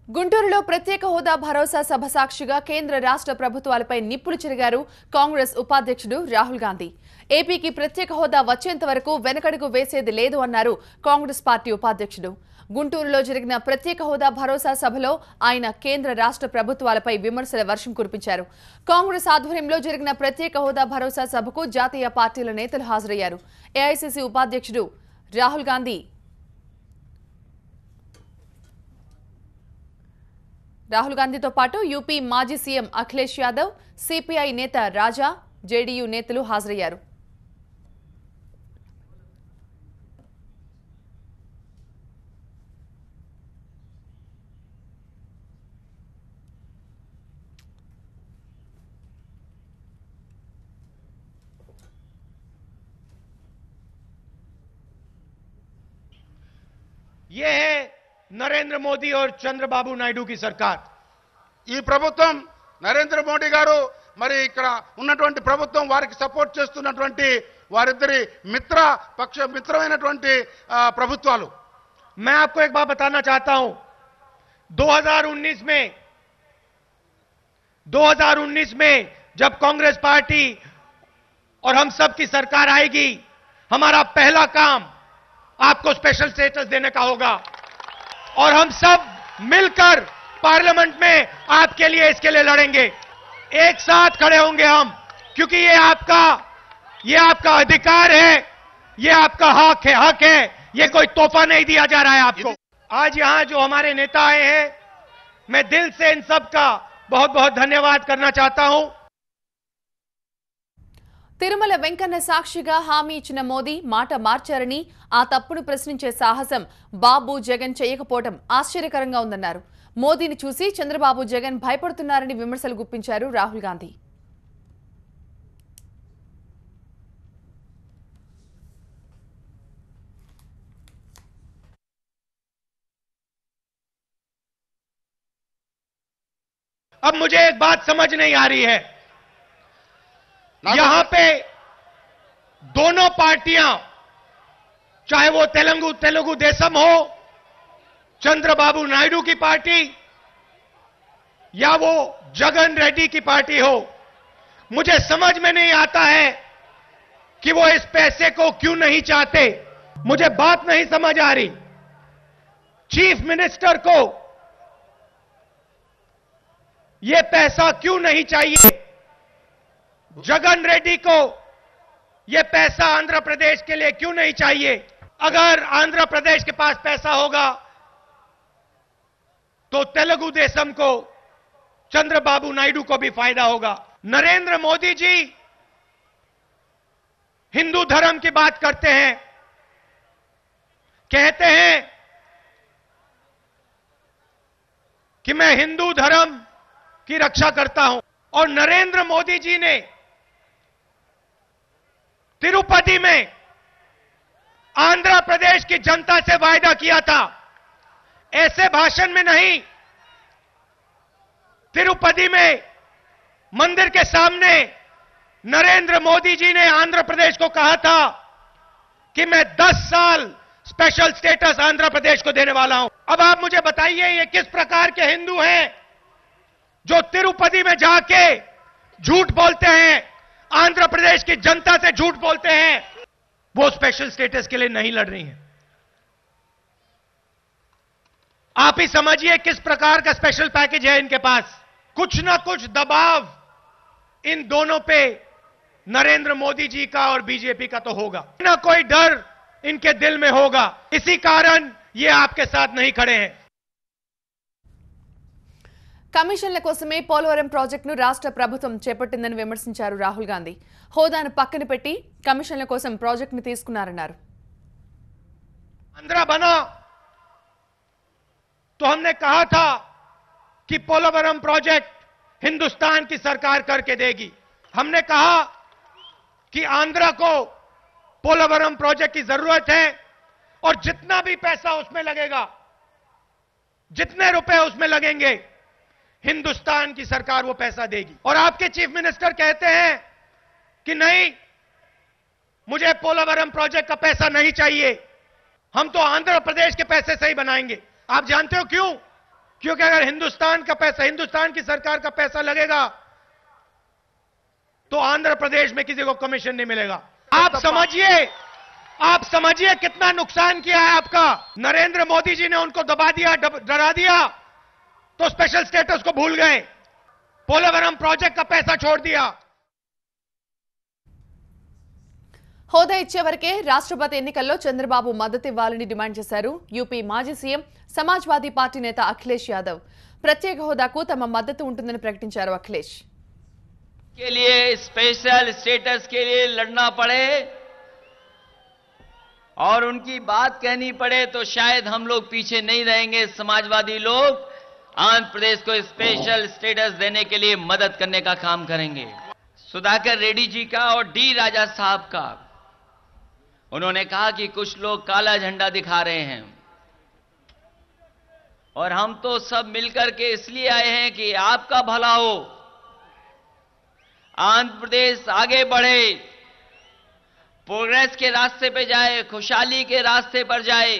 గుంటూరులో ప్రత్యేక హోదా భరోసా సభ సాక్షిగా కేంద్ర రాష్ట్ర ప్రభుత్వాలపై నిప్పులు చెరిగారు కాంగ్రెస్ ఉపాధ్యక్షుడు రాహుల్ గాంధీ. ఏపీకి ప్రత్యేక హోదా వచ్చేంత వరకు వెనకడుగు వేసేది లేదు అన్నారు కాంగ్రెస్ పార్టీ ఉపాధ్యక్షుడు. గుంటూరులో జరిగిన ప్రత్యేక హోదా భరోసా సభలో ఆయన కేంద్ర రాష్ట్ర ప్రభుత్వాలపై విమర్శల వర్షం కురిపించారు. కాంగ్రెస్ ఆధ్వర్యంలో జరిగిన ప్రత్యేక హోదా భరోసా సభకు జాతీయ పార్టీల నేతలు హాజరయ్యారు. ఏఐసీసీ ఉపాధ్యక్షుడు రాహుల్ గాంధీతో పాటు యూపీ మాజీ సీఎం అఖిలేష్ యాదవ్, సిపిఐ నేత రాజా, జేడీయూ నేతలు హాజరయ్యారు. ये है नरेंद्र मोदी और चंद्रबाबु नायडू की सरकार. ఈ ప్రభుత్వం నరేంద్ర మోడీ గారు మరి ఇక్కడ ఉన్నటువంటి ప్రభుత్వం వారికి సపోర్ట్ చేస్తున్నటువంటి వారిద్దరి మిత్రమైనటువంటి ప్రభుత్వాలు. मैं आपको एक बात बताना चाहता हूं. 2019 में जब कांग्रेस पार्टी और हम सब की सरकार आएगी, हमारा पहला काम आपको स्पेशल स्टेटस देने का होगा और हम सब मिलकर पार्लियामेंट में आपके लिए इसके लिए लड़ेंगे. एक साथ खड़े होंगे हम, क्योंकि ये आपका अधिकार है, ये आपका हक है. ये कोई तोहफा नहीं दिया जा रहा है आपको. आज यहां जो हमारे नेता आए हैं, मैं दिल से इन सब का बहुत बहुत धन्यवाद करना चाहता हूं. తిరుమల వెంకన్న సాక్షిగా హామీ ఇచ్చిన మోదీ మాట మార్చారని, ఆ తప్పును ప్రశ్నించే సాహసం బాబు జగన్ చేయకపోవడం ఆశ్చర్యకరంగా ఉందన్నారు. మోదీని చూసి చంద్రబాబు జగన్ భయపడుతున్నారని విమర్శలు గుప్పించారు రాహుల్ గాంధీ. अब मुझे एक बात समझ नहीं आ रही है. यहां पे दोनों पार्टियां, चाहे वो तेलुगु देशम हो, चंद्रबाबु नायडू की पार्टी या वो जगन रेड्डी की पार्टी हो, मुझे समझ में नहीं आता है कि वो इस पैसे को क्यों नहीं चाहते. मुझे बात नहीं समझ आ रही. चीफ मिनिस्टर को ये पैसा क्यों नहीं चाहिए? जगन रेड्डी को ये पैसा आंध्र प्रदेश के लिए क्यों नहीं चाहिए? अगर आंध्र प्रदेश के पास पैसा होगा तो तेलुगु देशम को, चंद्रबाबु नायडू को भी फायदा होगा. नरेंद्र मोदी जी हिंदू धर्म की बात करते हैं, कहते हैं कि मैं हिंदू धर्म की रक्षा करता हूं. और नरेंद्र मोदी जी ने तिरुपति में आंध्र प्रदेश की जनता से वायदा किया था, ऐसे भाषण में नहीं. तिरुपति में मंदिर के सामने नरेंद्र मोदी जी ने आंध्र प्रदेश को कहा था कि मैं 10 साल स्पेशल स्टेटस आंध्र प्रदेश को देने वाला हूं. अब आप मुझे बताइए, ये किस प्रकार के हिंदू हैं जो तिरुपति में जाके झूठ बोलते हैं, आंध्र प्रदेश की जनता से झूठ बोलते हैं, वो स्पेशल स्टेटस के लिए नहीं लड़ रही हैं. आप ही समझिए किस प्रकार का स्पेशल पैकेज है इनके पास. कुछ ना कुछ दबाव इन दोनों पे नरेंद्र मोदी जी का और बीजेपी का तो होगा, ना कोई डर इनके दिल में होगा. इसी कारण ये आपके साथ नहीं खड़े हैं. కమిషన్ల కోసమే పోలవరం ప్రాజెక్టును రాష్ట్ర ప్రభుత్వం చేపట్టిందని విమర్శించారు రాహుల్ గాంధీ. హోదాను పక్కన పెట్టి కమిషన్ల కోసం ప్రాజెక్టును తీసుకున్నారన్నారు. आंध्रा बना तो हमने कहा था कि पोलवरम प्रोजेक्ट हिंदुस्तान की सरकार करके देगी. हमने कहा कि आंध्रा को पोलवरम प्रोजेक्ट की जरूरत है और जितना भी पैसा उसमें लगेगा, जितने रुपए उसमें लगेंगे, हिंदुस्तान की सरकार वो पैसा देगी. और आपके चीफ मिनिस्टर कहते हैं कि नहीं, मुझे पोलवरम प्रोजेक्ट का पैसा नहीं चाहिए, हम तो आंध्र प्रदेश के पैसे से ही बनाएंगे. आप जानते हो क्यों? क्योंकि अगर हिंदुस्तान का पैसा, हिंदुस्तान की सरकार का पैसा लगेगा तो आंध्र प्रदेश में किसी को कमीशन नहीं मिलेगा। आप समझिए कितना नुकसान किया है आपका। नरेंद्र मोदी जी ने उनको दबा दिया, डरा दिया, तो स्पेशल स्टेटस को भूल गए, पोलवरम प्रोजेक्ट का पैसा छोड़ दिया। హోదా ఇచ్చే వరకే రాష్ట్రపతి ఎన్నికల్లో చంద్రబాబు మద్దతు ఇవ్వాలని డిమాండ్ చేశారు యూపీ మాజీ సీఎం సమాజ్వాదీ పార్టీ నేత అఖిలేష్ యాదవ్। ప్రత్యేక హోదాకు తమ మద్దతు ఉంటుందని ప్రకటించారు అఖిలేష్। के लिए स्पेशल स्टेटस के लिए लड़ना पड़े और उनकी बात कहनी पड़े तो शायद हम लोग पीछे नहीं रहेंगे। समाजवादी लोग आंध्र प्रदेश को स्पेशल स्टेटस देने के लिए मदद करने का काम करेंगे। सुधाकर रेड्डी जी का और डी राजा साहब का, उन्होंने कहा कि कुछ लोग काला झंडा दिखा रहे हैं और हम तो सब मिलकर के इसलिए आए हैं कि आपका भला हो, आंध्र प्रदेश आगे बढ़े, प्रोग्रेस के रास्ते पे जाए, खुशहाली के रास्ते पर जाए।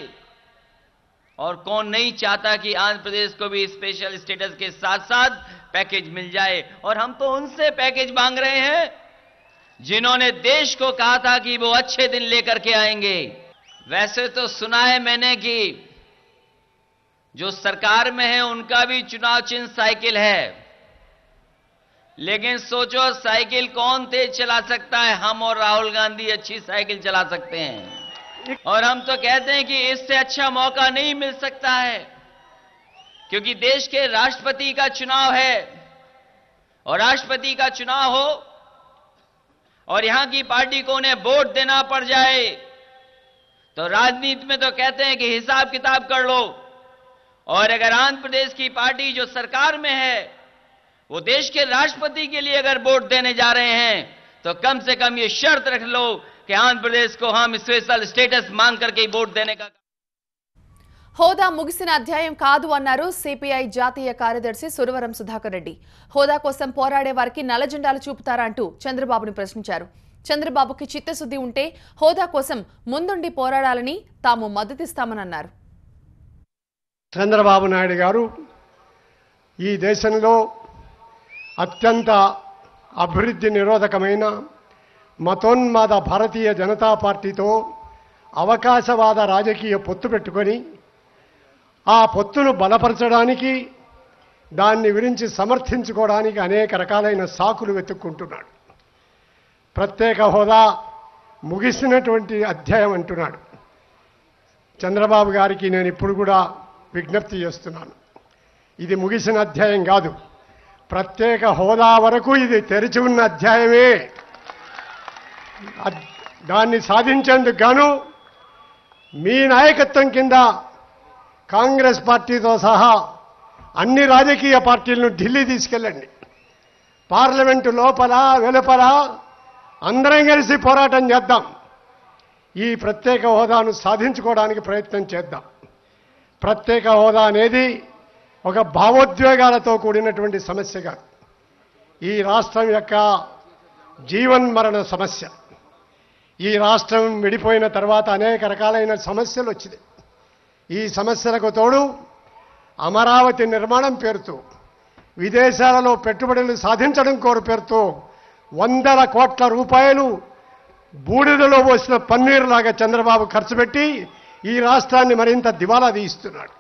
और कौन नहीं चाहता कि आंध्र प्रदेश को भी स्पेशल स्टेटस के साथ साथ पैकेज मिल जाए। और हम तो उनसे पैकेज मांग रहे हैं जिन्होंने देश को कहा था कि वो अच्छे दिन लेकर के आएंगे। वैसे तो सुना है मैंने कि जो सरकार में है उनका भी चुनाव चिन्ह साइकिल है, लेकिन सोचो साइकिल कौन तेज चला सकता है? हम और राहुल गांधी अच्छी साइकिल चला सकते हैं। और हम तो कहते हैं कि इससे अच्छा मौका नहीं मिल सकता है, क्योंकि देश के राष्ट्रपति का चुनाव है और राष्ट्रपति का चुनाव हो और यहां की पार्टी को उन्हें वोट देना पड़ जाए तो राजनीति में तो कहते हैं कि हिसाब किताब कर लो। और अगर आंध्र प्रदेश की पार्टी जो सरकार में है वो देश के राष्ट्रपति के लिए अगर वोट देने जा रहे हैं तो कम से कम ये शर्त रख लो कि आंध्र प्रदेश को हम स्पेशल स्टेटस मांग करके वोट देने का। హోదా ముగిసిన అధ్యాయం కాదు అన్నారు సిపిఐ జాతీయ కార్యదర్శి సురవరం సుధాకర్ రెడ్డి। హోదా కోసం పోరాడే వారికి నల్ల జెండాలు చూపుతారా అంటూ చంద్రబాబుని ప్రశ్నించారు। చంద్రబాబుకి చిత్తశుద్ధి ఉంటే హోదా కోసం ముందుండి పోరాడాలని తాము మద్దతిస్తామని అన్నారు। చంద్రబాబు నాయుడు గారు ఈ దేశంలో అత్యంత అభివృద్ధి నిరోధకమైన మతోన్మాద భారతీయ జనతా పార్టీతో అవకాశవాద రాజకీయ పొత్తు పెట్టుకొని ఆ పొత్తును బలపరచడానికి, దాన్ని గురించి సమర్థించుకోవడానికి అనేక రకాలైన సాకులు వెతుక్కుంటున్నాడు। ప్రత్యేక హోదా ముగిసినటువంటి అధ్యాయం అంటున్నాడు। చంద్రబాబు గారికి నేను ఇప్పుడు కూడా విజ్ఞప్తి చేస్తున్నాను, ఇది ముగిసిన అధ్యాయం కాదు, ప్రత్యేక హోదా వరకు ఇది తెరిచి ఉన్న అధ్యాయమే। దాన్ని సాధించేందుకు గాను మీ నాయకత్వం కింద కాంగ్రెస్ పార్టీతో సహా అన్ని రాజకీయ పార్టీలను ఢిల్లీ తీసుకెళ్ళండి। పార్లమెంటు లోపల వెలుపల అందరం కలిసి పోరాటం చేద్దాం। ఈ ప్రత్యేక హోదాను సాధించుకోవడానికి ప్రయత్నం చేద్దాం। ప్రత్యేక హోదా అనేది ఒక భావోద్వేగాలతో కూడినటువంటి సమస్య కాదు, ఈ రాష్ట్రం యొక్క జీవన్మరణ సమస్య। ఈ రాష్ట్రం విడిపోయిన తర్వాత అనేక రకాలైన సమస్యలు వచ్చినాయి। ఈ సమస్యలకు తోడు అమరావతి నిర్మాణం పేరుతో, విదేశాలలో పెట్టుబడులు సాధించడం పేరుతో వందల కోట్ల రూపాయలు బూడిదలో పోసిన పన్నీరులాగా చంద్రబాబు ఖర్చు పెట్టి ఈ రాష్ట్రాన్ని మరింత దివాలా తీయిస్తున్నాడు।